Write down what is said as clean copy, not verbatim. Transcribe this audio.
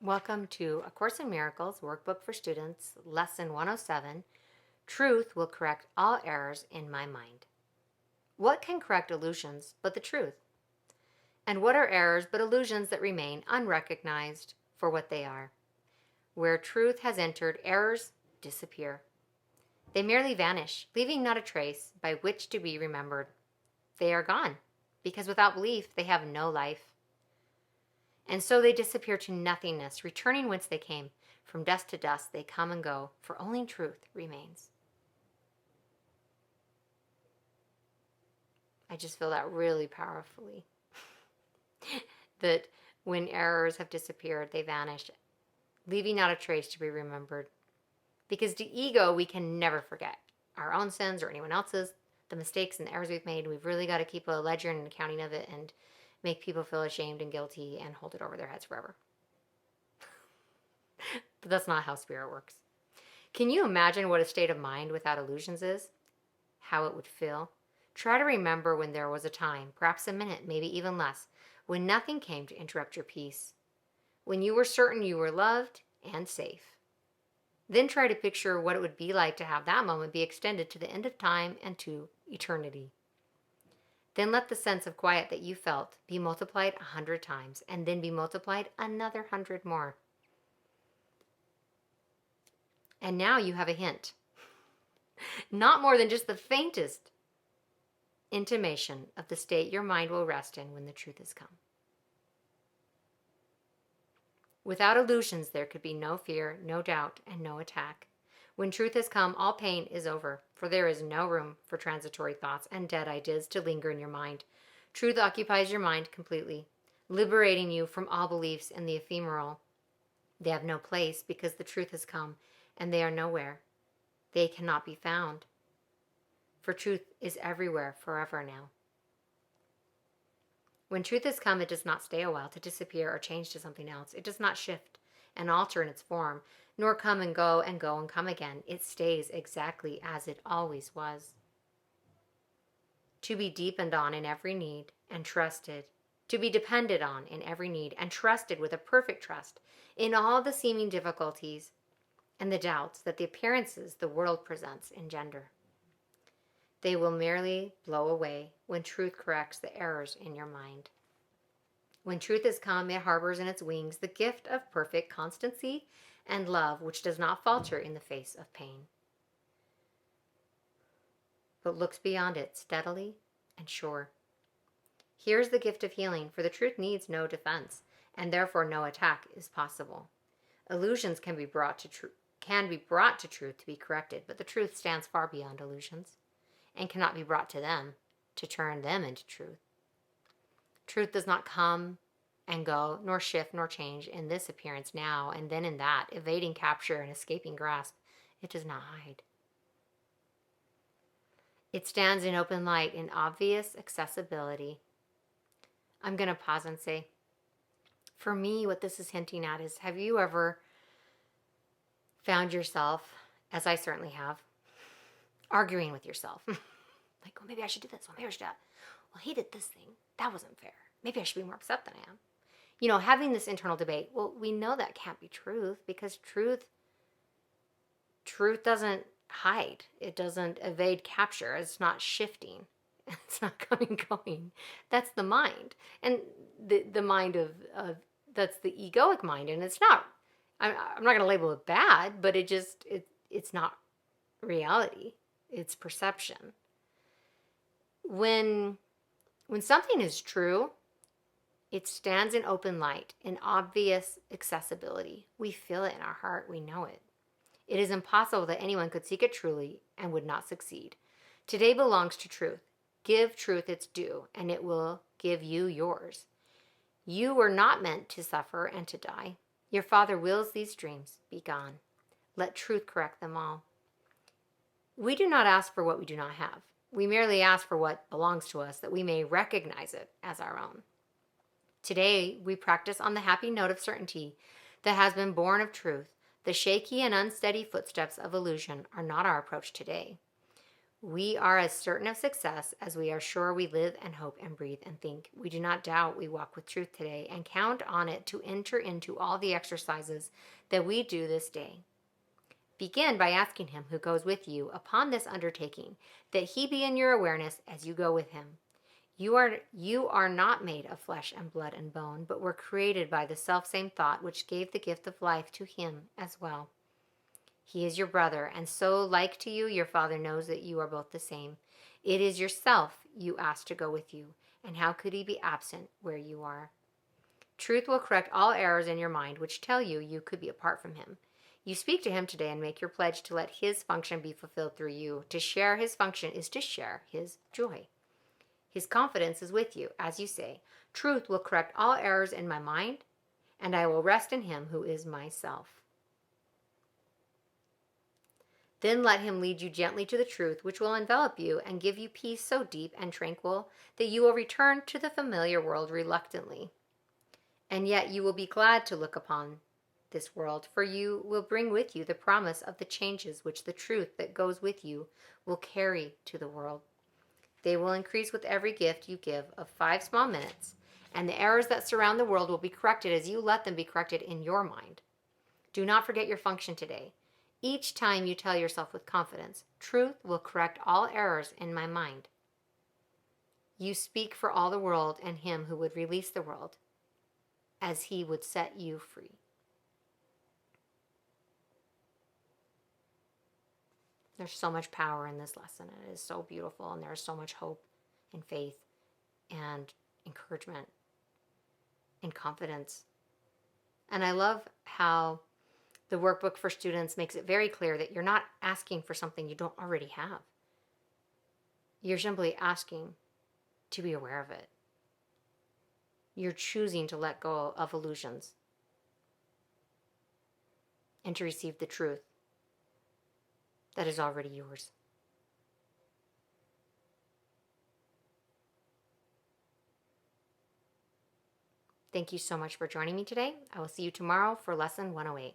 Welcome to A Course in Miracles Workbook for Students, Lesson 107. Truth will correct all errors in my mind. What can correct illusions but the truth? And what are errors but illusions that remain unrecognized for what they are? Where truth has entered, errors disappear. They merely vanish, leaving not a trace by which to be remembered. They are gone, because without belief they have no life. And so they disappear to nothingness, returning whence they came. From dust to dust they come and go, for only truth remains. I just feel that really powerfully. That when errors have disappeared, they vanish, leaving not a trace to be remembered. Because the ego, we can never forget our own sins or anyone else's, the mistakes and the errors we've made. We've really got to keep a ledger and an accounting of it and make people feel ashamed and guilty and hold it over their heads forever. But that's not how spirit works. Can you imagine what a state of mind without illusions is? How it would feel? Try to remember when there was a time, perhaps a minute, maybe even less, when nothing came to interrupt your peace, when you were certain you were loved and safe. Then try to picture what it would be like to have that moment be extended to the end of time and to eternity. Then let the sense of quiet that you felt be multiplied 100 times, and then be multiplied another 100 more. And now you have a hint. Not more than just the faintest intimation of the state your mind will rest in when the truth has come. Without illusions, there could be no fear, no doubt, and no attack. When truth has come, all pain is over, for there is no room for transitory thoughts and dead ideas to linger in your mind. Truth occupies your mind completely, liberating you from all beliefs in the ephemeral. They have no place because the truth has come, and they are nowhere. They cannot be found, for truth is everywhere forever now. When truth has come, it does not stay a while to disappear or change to something else. It does not shift and alter in its form, nor come and go and go and come again. It stays exactly as it always was. To be deepened on in every need and trusted, to be depended on in every need and trusted with a perfect trust in all the seeming difficulties and the doubts that the appearances the world presents engender. They will merely blow away when truth corrects the errors in your mind. When truth has come, it harbors in its wings the gift of perfect constancy and love, which does not falter in the face of pain, but looks beyond it steadily and sure. Here's the gift of healing, for the truth needs no defense, and therefore no attack is possible. Illusions can be brought to truth to be corrected, but the truth stands far beyond illusions and cannot be brought to them to turn them into truth. Truth does not come and go, nor shift, nor change in this appearance now and then in that, evading capture and escaping grasp. It does not hide. It stands in open light, in obvious accessibility. I'm going to pause and say, for me, what this is hinting at is, have you ever found yourself, as I certainly have, arguing with yourself? Like, oh, maybe I should do this. Well, maybe I should do that. Well, he did this thing. That wasn't fair. Maybe I should be more upset than I am. You know, having this internal debate. Well, we know that can't be truth, because truth doesn't hide. It doesn't evade capture. It's not shifting. It's not coming, going. That's the mind. And the mind of that's the egoic mind. And it's not, I'm not going to label it bad, but it's not reality. It's perception. When something is true, it stands in open light, in obvious accessibility. We feel it in our heart. We know it. It is impossible that anyone could seek it truly and would not succeed. Today belongs to truth. Give truth its due, and it will give you yours. You were not meant to suffer and to die. Your Father wills these dreams be gone. Let truth correct them all. We do not ask for what we do not have. We merely ask for what belongs to us, that we may recognize it as our own. Today, we practice on the happy note of certainty that has been born of truth. The shaky and unsteady footsteps of illusion are not our approach today. We are as certain of success as we are sure we live and hope and breathe and think. We do not doubt we walk with truth today and count on it to enter into all the exercises that we do this day. Begin by asking Him who goes with you upon this undertaking that He be in your awareness as you go with Him. You are not made of flesh and blood and bone, but were created by the selfsame thought which gave the gift of life to Him as well. He is your brother, and so like to you, your Father knows that you are both the same. It is yourself you ask to go with you, and how could He be absent where you are? Truth will correct all errors in your mind which tell you you could be apart from Him. You speak to Him today and make your pledge to let His function be fulfilled through you. To share His function is to share His joy. His confidence is with you, as you say, truth will correct all errors in my mind, and I will rest in Him who is myself. Then let Him lead you gently to the truth, which will envelop you and give you peace so deep and tranquil that you will return to the familiar world reluctantly. And yet you will be glad to look upon this world, for you will bring with you the promise of the changes which the truth that goes with you will carry to the world. They will increase with every gift you give of 5 small minutes, and the errors that surround the world will be corrected as you let them be corrected in your mind. Do not forget your function today. Each time you tell yourself with confidence, truth will correct all errors in my mind. You speak for all the world and Him who would release the world, as He would set you free. There's so much power in this lesson. It is so beautiful, and there's so much hope and faith and encouragement and confidence. And I love how the workbook for students makes it very clear that you're not asking for something you don't already have. You're simply asking to be aware of it. You're choosing to let go of illusions and to receive the truth that is already yours. Thank you so much for joining me today. I will see you tomorrow for Lesson 108.